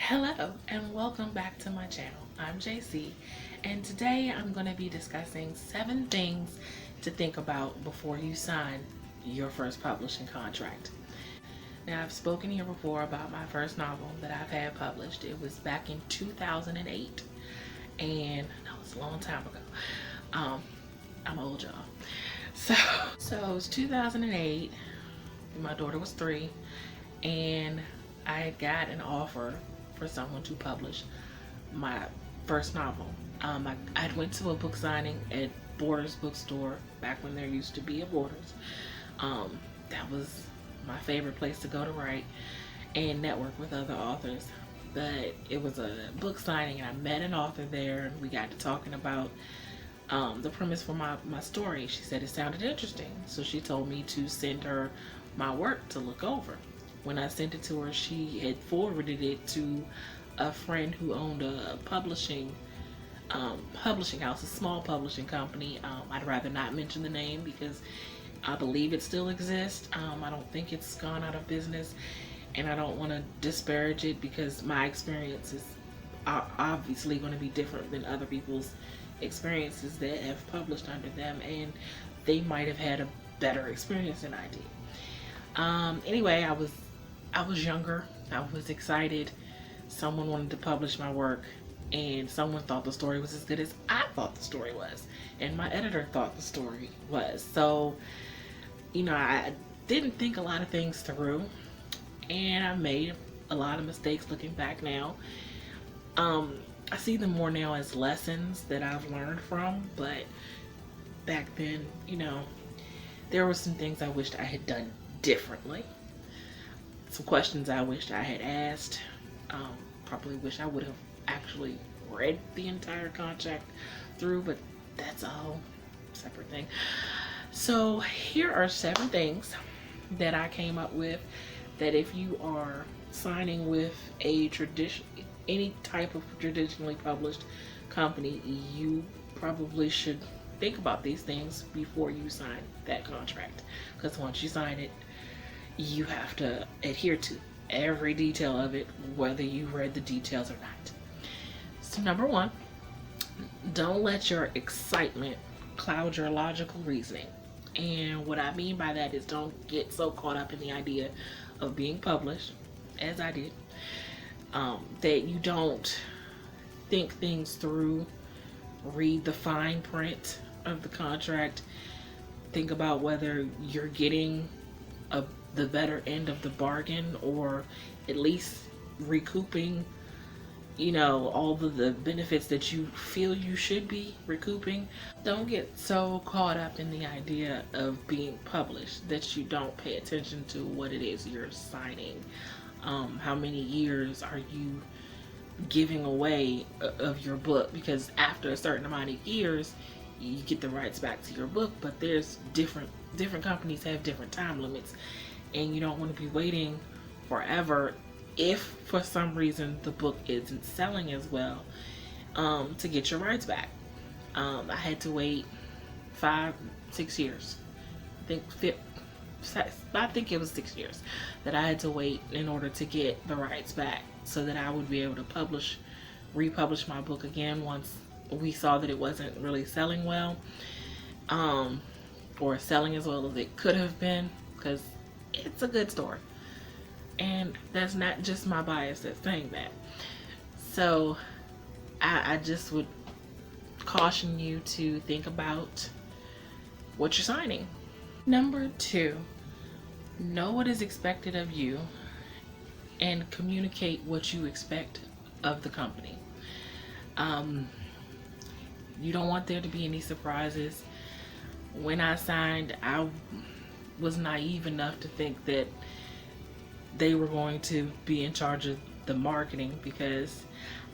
Hello and welcome back to my channel. I'm JC and today I'm going to be discussing 7 things to think about before you sign your first publishing contract. Now, I've spoken here before about my first novel that I've had published. It was back in 2008 and that was a long time ago. I'm old, y'all. So it was 2008. My daughter was 3 and I had got an offer for someone to publish my first novel. I went to a book signing at Borders bookstore back when there used to be a Borders. That was my favorite place to go to write and network with other authors. But it was a book signing and I met an author there and we got to talking about the premise for my story. She said it sounded interesting, so she told me to send her my work to look over. When I sent it to her, she had forwarded it to a friend who owned a publishing house, a small publishing company. I'd rather not mention the name because I believe it still exists. I don't think it's gone out of business, and I don't want to disparage it because my experiences are obviously going to be different than other people's experiences that have published under them, and they might have had a better experience than I did. Anyway, I was younger. I was excited. Someone wanted to publish my work and someone thought the story was as good as I thought the story was. And my editor thought the story was. So, I didn't think a lot of things through and I made a lot of mistakes looking back now. I see them more now as lessons that I've learned from, but back then, there were some things I wished I had done differently. Some questions I wished I had asked. Probably wish I would have actually read the entire contract through, but that's a whole separate thing. So here are 7 things that I came up with that if you are signing with any type of traditionally published company, you probably should think about these things before you sign that contract, because once you sign it, you have to adhere to every detail of it, whether you read the details or not. So number 1, don't let your excitement cloud your logical reasoning. And what I mean by that is don't get so caught up in the idea of being published, as I did, that you don't think things through, read the fine print of the contract, think about whether you're getting the better end of the bargain, or at least recouping, all the benefits that you feel you should be recouping. Don't get so caught up in the idea of being published that you don't pay attention to what it is you're signing. How many years are you giving away of your book? Because after a certain amount of years, you get the rights back to your book, but there's different companies have different time limits, and you don't want to be waiting forever if for some reason the book isn't selling as well, to get your rights back. I had to wait 5-6 years. I think it was 6 years that I had to wait in order to get the rights back, so that I would be able to republish my book again once we saw that it wasn't really selling well, or selling as well as it could have been, because it's a good story. And that's not just my bias that's saying that. So I just would caution you to think about what you're signing. Number 2, know what is expected of you and communicate what you expect of the company. You don't want there to be any surprises. When I signed, I was naive enough to think that they were going to be in charge of the marketing, because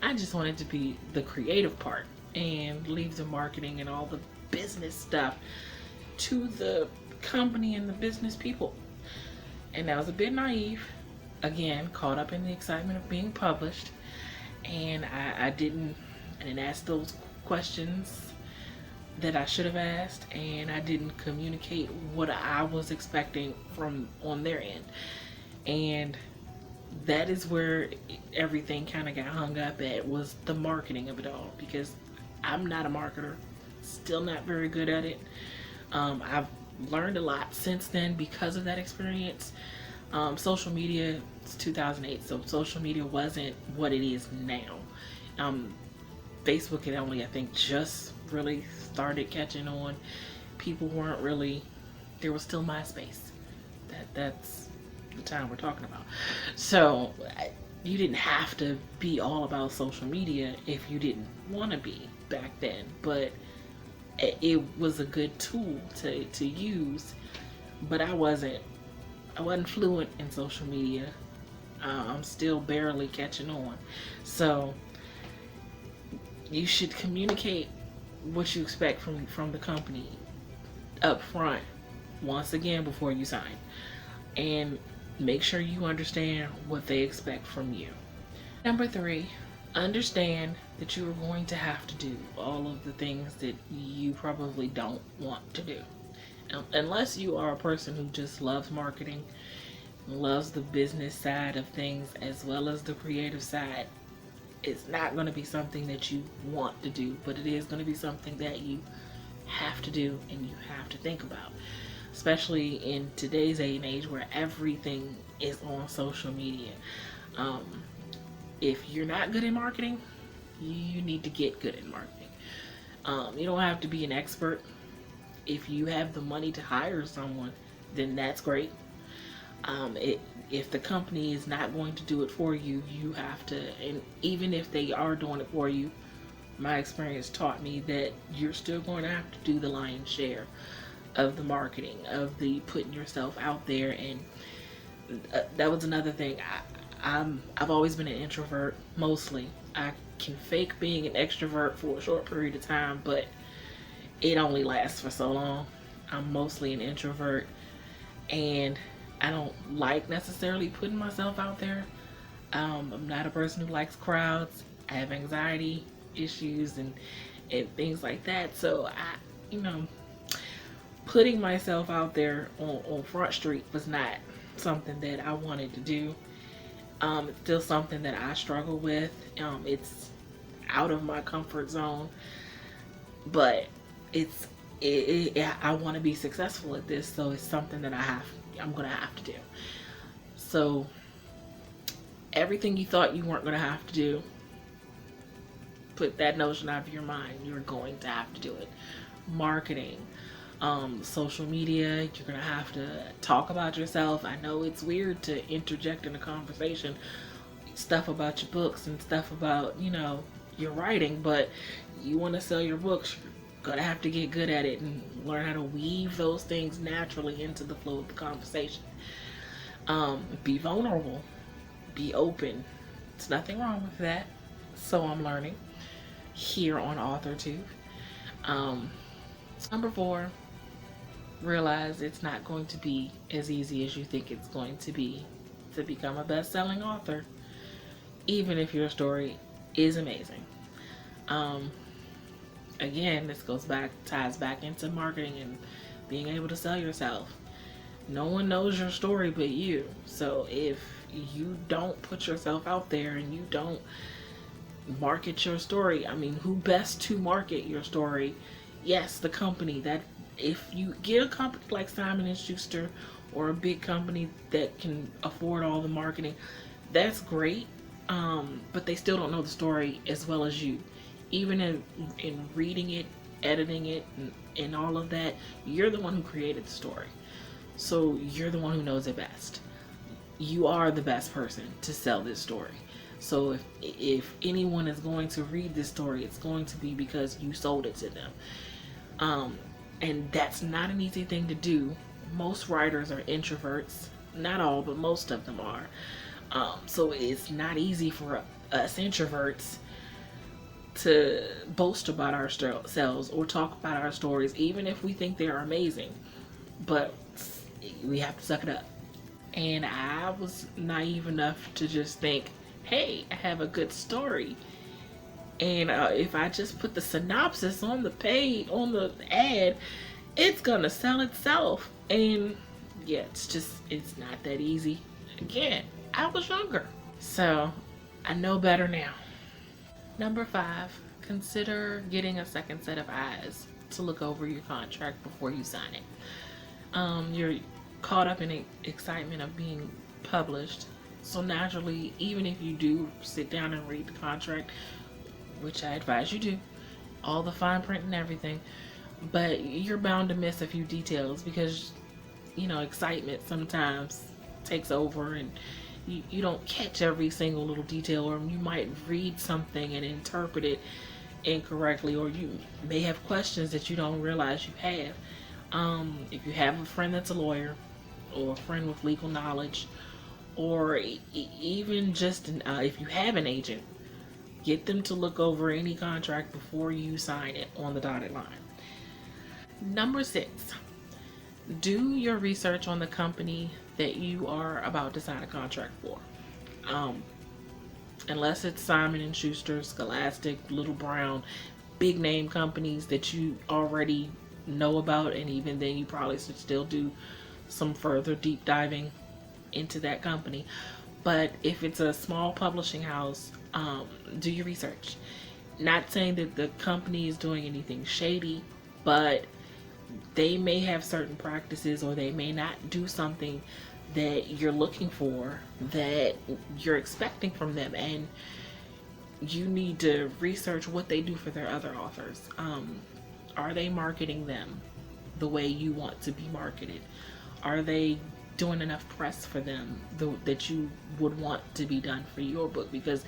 I just wanted to be the creative part and leave the marketing and all the business stuff to the company and the business people. And that was a bit naive. Again, caught up in the excitement of being published, and I didn't ask those questions that I should have asked, and I didn't communicate what I was expecting from on their end. And that is where everything kind of got hung up at, was the marketing of it all, because I'm not a marketer, still not very good at it. I've learned a lot since then because of that experience. Social media, it's 2008, so social media wasn't what it is now. Facebook had only, I think, just really started catching on. People weren't really, there was still MySpace. That's the time we're talking about. So you didn't have to be all about social media if you didn't want to be back then, but it was a good tool to use. But I wasn't fluent in social media. I'm still barely catching on. So you should communicate what you expect from the company up front, once again, before you sign, and make sure you understand what they expect from you. Number 3, understand that you are going to have to do all of the things that you probably don't want to do. Unless you are a person who just loves marketing, loves the business side of things as well as the creative side, it's not going to be something that you want to do, but it is going to be something that you have to do and you have to think about, especially in today's age and age where everything is on social media. If you're not good in marketing, you need to get good at marketing. You don't have to be an expert. If you have the money to hire someone, then that's great. If the company is not going to do it for you, you have to, and even if they are doing it for you, my experience taught me that you're still going to have to do the lion's share of the marketing, of the putting yourself out there. And that was another thing. I've always been an introvert, mostly. I can fake being an extrovert for a short period of time, but it only lasts for so long. I'm mostly an introvert, and I don't like necessarily putting myself out there. I'm not a person who likes crowds. I have anxiety issues and things like that. So putting myself out there on Front Street was not something that I wanted to do. It's still something that I struggle with. It's out of my comfort zone, but I want to be successful at this, so it's something that I'm gonna have to do. So everything you thought you weren't gonna have to do, put that notion out of your mind. You're going to have to do it. Marketing, social media, you're gonna have to talk about yourself. I know it's weird to interject in a conversation stuff about your books and stuff about your writing, but you want to sell your books, gonna have to get good at it and learn how to weave those things naturally into the flow of the conversation. Be vulnerable, be open. There's nothing wrong with that. So I'm learning here on AuthorTube. Number 4, realize it's not going to be as easy as you think it's going to be to become a best-selling author, even if your story is amazing. Again, this ties back into marketing and being able to sell yourself. No one knows your story but you. So if you don't put yourself out there and you don't market your story, who best to market your story? Yes, the company. That if you get a company like Simon & Schuster or a big company that can afford all the marketing, that's great. But they still don't know the story as well as you. Even in reading it, editing it, and all of that, you're the one who created the story. So you're the one who knows it best. You are the best person to sell this story. So if anyone is going to read this story, it's going to be because you sold it to them. And that's not an easy thing to do. Most writers are introverts. Not all, but most of them are. So it's not easy for us introverts to boast about ourselves or talk about our stories, even if we think they're amazing. But we have to suck it up. And I was naive enough to just think, hey, I have a good story, and if I just put the synopsis on the page, on the ad, it's gonna sell itself. And yeah, it's not that easy. Again, I was younger. So I know better now. Number 5, consider getting a second set of eyes to look over your contract before you sign it. You're caught up in the excitement of being published. So naturally, even if you do sit down and read the contract, which I advise you do, all the fine print and everything, but you're bound to miss a few details because, excitement sometimes takes over and you don't catch every single little detail, or you might read something and interpret it incorrectly, or you may have questions that you don't realize you have. If you have a friend that's a lawyer, or a friend with legal knowledge, or even just if you have an agent, get them to look over any contract before you sign it on the dotted line. Number 6, do your research on the company that you are about to sign a contract for. Unless it's Simon & Schuster, Scholastic, Little Brown, big name companies that you already know about, and even then you probably should still do some further deep diving into that company. But if it's a small publishing house, do your research. Not saying that the company is doing anything shady, but they may have certain practices, or they may not do something that you're looking for, that you're expecting from them, and you need to research what they do for their other authors. Are they marketing them the way you want to be marketed? Are they doing enough press for them that you would want to be done for your book? Because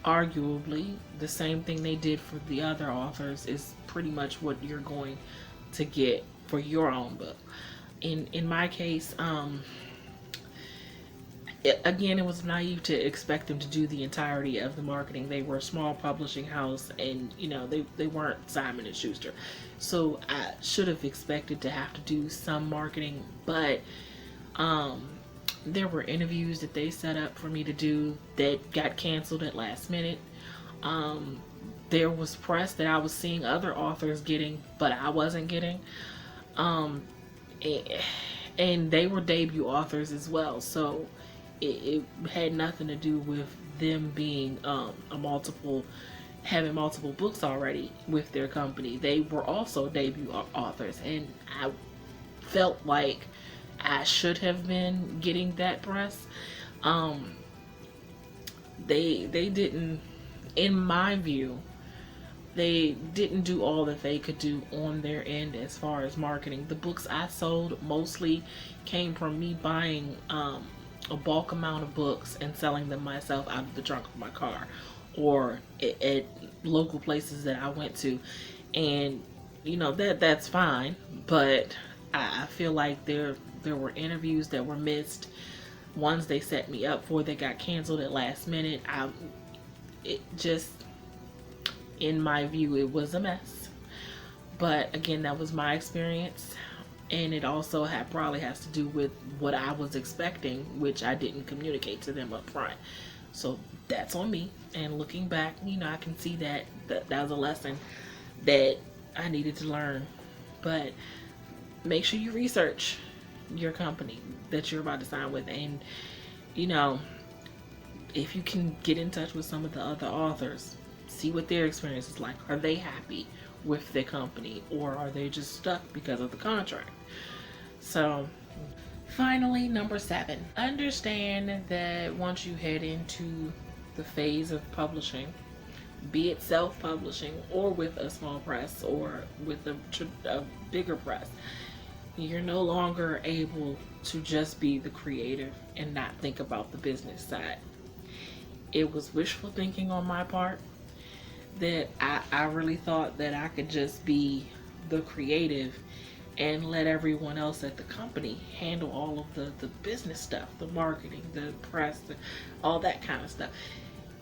arguably the same thing they did for the other authors is pretty much what you're going to get for your own book. In my case, again, it was naive to expect them to do the entirety of the marketing. They were a small publishing house, and they weren't Simon & Schuster, so I should have expected to have to do some marketing. But there were interviews that they set up for me to do that got canceled at last minute. There was press that I was seeing other authors getting, but I wasn't getting. And they were debut authors as well, so it had nothing to do with them being having multiple books already with their company. They were also debut authors, and I felt like I should have been getting that press. They didn't, in my view, they didn't do all that they could do on their end as far as marketing. The books I sold mostly came from me buying a bulk amount of books and selling them myself out of the trunk of my car, or at local places that I went to. And that's fine, but I feel like there were interviews that were missed, ones they set me up for that got canceled at last minute. In my view, it was a mess. But again, that was my experience, and it also probably has to do with what I was expecting, which I didn't communicate to them up front. So that's on me. And looking back, I can see that was a lesson that I needed to learn. But make sure you research your company that you're about to sign with, and if you can get in touch with some of the other authors, see what their experience is like. Are they happy with their company, or are they just stuck because of the contract? So finally, number 7, understand that once you head into the phase of publishing, be it self-publishing or with a small press or with a bigger press, you're no longer able to just be the creative and not think about the business side. It was wishful thinking on my part that I really thought that I could just be the creative and let everyone else at the company handle all of the business stuff, the marketing, the press, all that kind of stuff.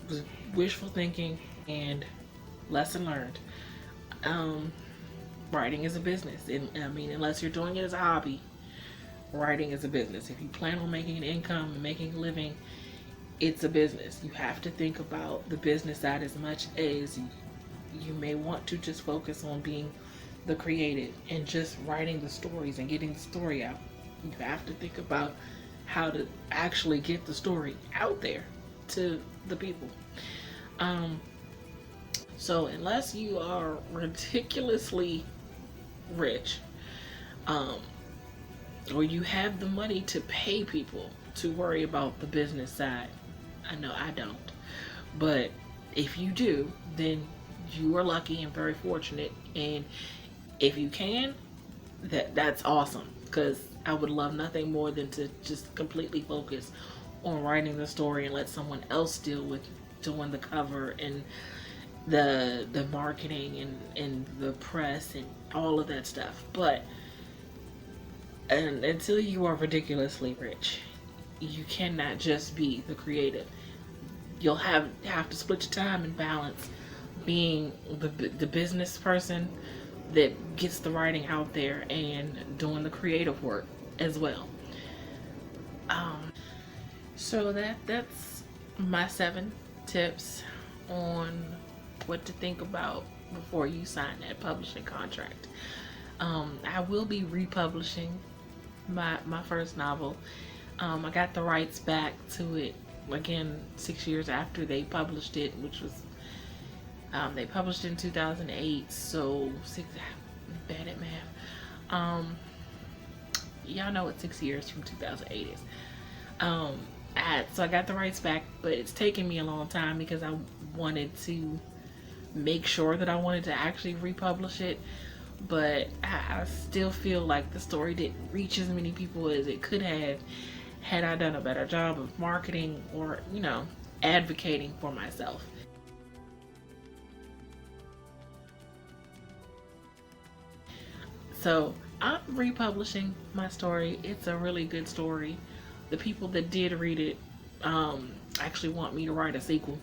It was wishful thinking and lesson learned. Writing is a business. And I mean, unless you're doing it as a hobby, writing is a business. If you plan on making an income and making a living, it's a business. You have to think about the business side as much as you may want to just focus on being the creative and just writing the stories and getting the story out. You have to think about how to actually get the story out there to the people. So unless you are ridiculously rich, or you have the money to pay people to worry about the business side, I know I don't, but if you do, then you are lucky and very fortunate. And if you can, that's awesome, because I would love nothing more than to just completely focus on writing the story and let someone else deal with doing the cover and the marketing and the press and all of that stuff. But until you are ridiculously rich, you cannot just be the creative. You'll have to split your time and balance being the business person that gets the writing out there and doing the creative work as well. So that's my 7 tips on what to think about before you sign that publishing contract. I will be republishing my first novel. I got the rights back to it again 6 years after they published it, which was they published it in 2008, so bad at math. Y'all know what 6 years from 2008 is. So I got the rights back, but it's taken me a long time because I wanted to make sure that I wanted to actually republish it, but I still feel like the story didn't reach as many people as it could have had I done a better job of marketing or, advocating for myself. So I'm republishing my story. It's a really good story. The people that did read it actually want me to write a sequel,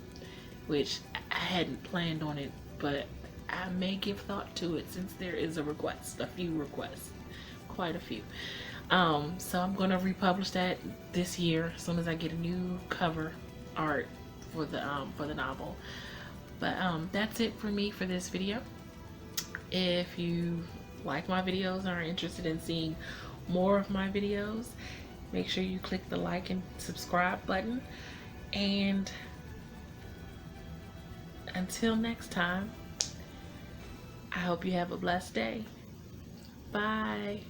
which I hadn't planned on it, but I may give thought to it since there is a few requests, quite a few. So I'm gonna republish that this year as soon as I get a new cover art for the novel. But that's it for me for this video. If you like my videos and are interested in seeing more of my videos, make sure you click the like and subscribe button. And until next time, I hope you have a blessed day. Bye.